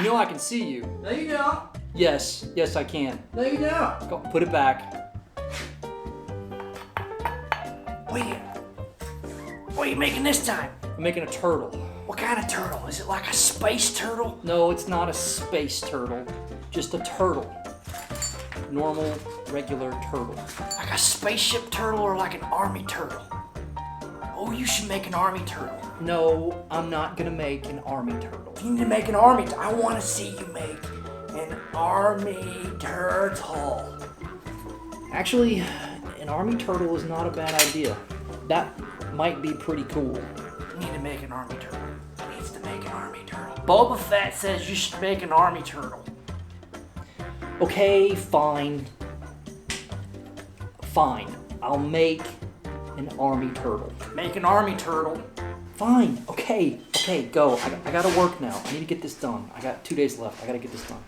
You know I can see you. No, you don't. Yes, I can. No, you don't. Go, put it back. What are you making this time? I'm making a turtle. What kind of turtle? Is it like a space turtle? No, it's not a space turtle. Just a turtle. Normal, regular turtle. Like a spaceship turtle or like an army turtle? Oh, you should make an army turtle. No, I'm not gonna make an army turtle. You need to make an army turtle. I want to see you make an army turtle. Actually, an army turtle is not a bad idea. That might be pretty cool. You need to make an army turtle. He needs to make an army turtle. Boba Fett says you should make an army turtle. Okay, fine. Fine. I'll make an army turtle. Make an army turtle. Fine. Okay, go. I gotta work now. I need to get this done. I got 2 days left. I gotta get this done.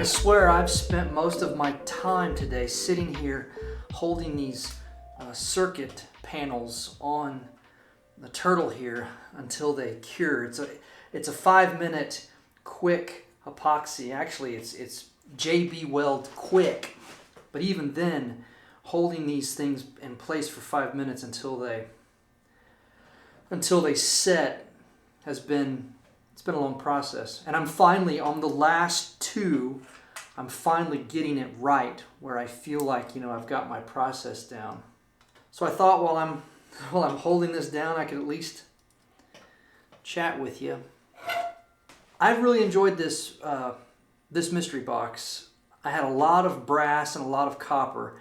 I swear I've spent most of my time today sitting here holding these circuit panels on the turtle here until they cure. It's a 5-minute quick epoxy. Actually, it's JB Weld quick, but even then, holding these things in place for 5 minutes until they set it's been a long process. And I'm finally on the last two. I'm finally getting it right where I feel like, you know, I've got my process down. So I thought while I'm holding this down, I could at least chat with you. I've really enjoyed this mystery box. I had a lot of brass and a lot of copper,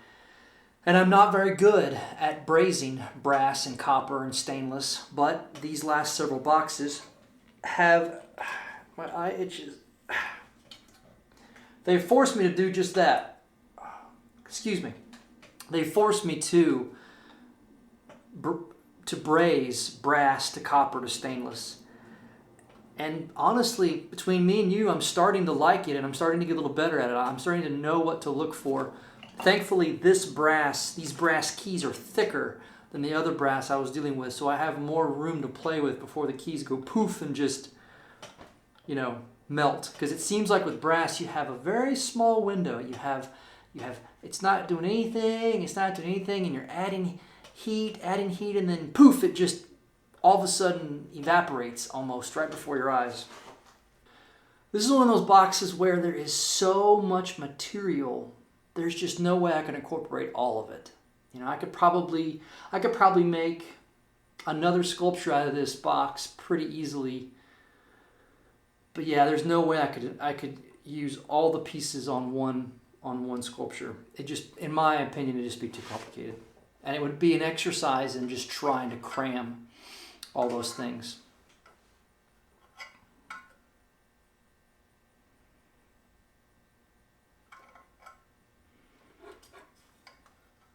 and I'm not very good at brazing brass and copper and stainless, but these last several boxes have, my eye itches. They forced me to do just that. Excuse me. They forced me to braze brass to copper to stainless. And honestly, between me and you, I'm starting to like it, and I'm starting to get a little better at it. I'm starting to know what to look for. Thankfully, these brass keys are thicker than the other brass I was dealing with, so I have more room to play with before the keys go poof and just, you know, melt. Because it seems like with brass, you have a very small window. You have, it's not doing anything, and you're adding heat, and then poof, it just all of a sudden evaporates almost right before your eyes. This is one of those boxes where there is so much material, there's just no way I can incorporate all of it. You know, I could probably make another sculpture out of this box pretty easily. But yeah, there's no way I could use all the pieces on one sculpture. It just, in my opinion, it'd just be too complicated. And it would be an exercise in just trying to cram all those things.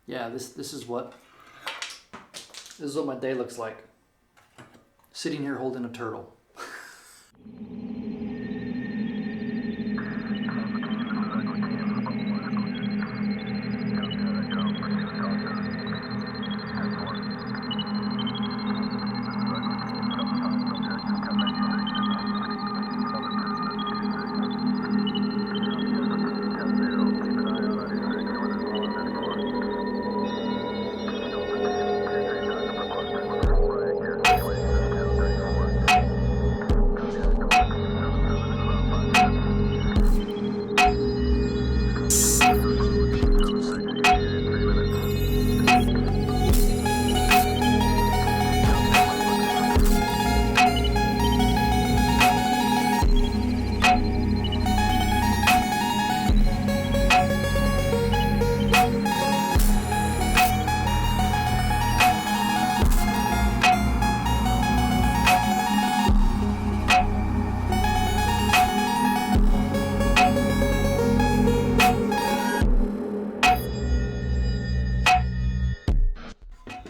Yeah, this is what my day looks like. Sitting here holding a turtle.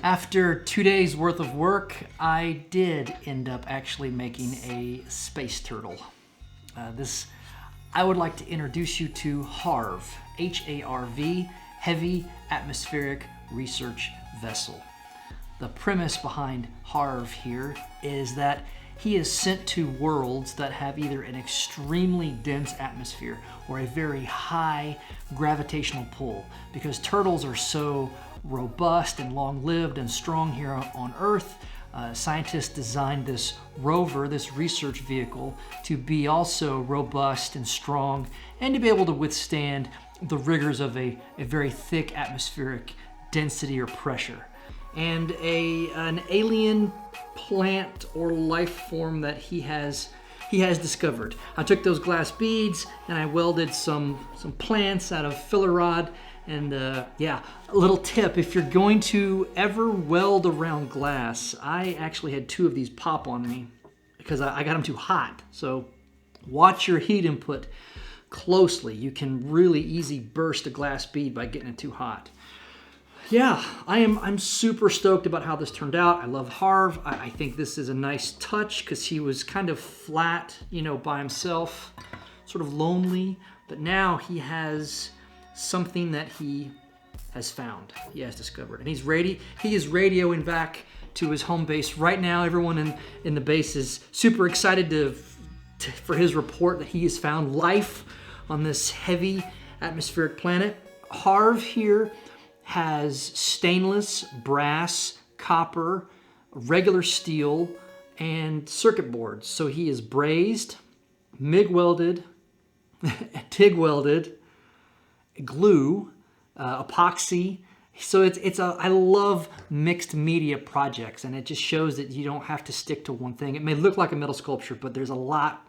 After 2 days worth of work, I did end up actually making a space turtle. I would like to introduce you to HARV, H-A-R-V, Heavy Atmospheric Research Vessel. The premise behind HARV here is that he is sent to worlds that have either an extremely dense atmosphere or a very high gravitational pull, because turtles are so robust and long-lived and strong here on Earth. Scientists designed this rover, this research vehicle, to be also robust and strong and to be able to withstand the rigors of a very thick atmospheric density or pressure. And an alien plant or life form that he has discovered. I took those glass beads and I welded some plants out of filler rod. And yeah, a little tip, if you're going to ever weld around glass, I actually had 2 of these pop on me because I got them too hot. So watch your heat input closely. You can really easy burst a glass bead by getting it too hot. Yeah, I'm super stoked about how this turned out. I love HARV. I think this is a nice touch because he was kind of flat, you know, by himself, sort of lonely. But now he has something that he has found, he has discovered. And he is radioing back to his home base. Right now, everyone in the base is super excited for his report that he has found life on this heavy atmospheric planet. HARV here has stainless, brass, copper, regular steel, and circuit boards. So he is brazed, MIG welded, TIG welded, glue, epoxy. So I love mixed media projects, and it just shows that you don't have to stick to one thing. It may look like a metal sculpture, but there's a lot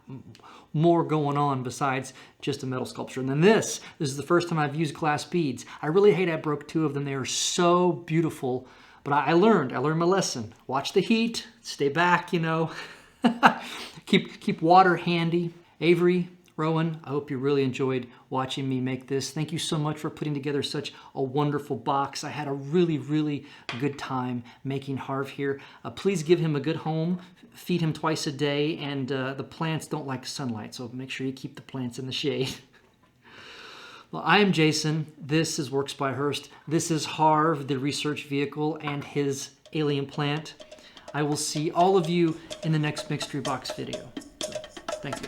more going on besides just a metal sculpture. And then this is the first time I've used glass beads. I really hate I broke 2 of them. They are so beautiful, but I learned my lesson. Watch the heat, stay back, you know. keep water handy. Avery, Rowan, I hope you really enjoyed watching me make this. Thank you so much for putting together such a wonderful box. I had a really, really good time making HARV here. Please give him a good home, feed him twice a day, and the plants don't like sunlight, so make sure you keep the plants in the shade. Well, I am Jason. This is Works by Hearst. This is HARV, the research vehicle, and his alien plant. I will see all of you in the next Mystery Box video. So, thank you.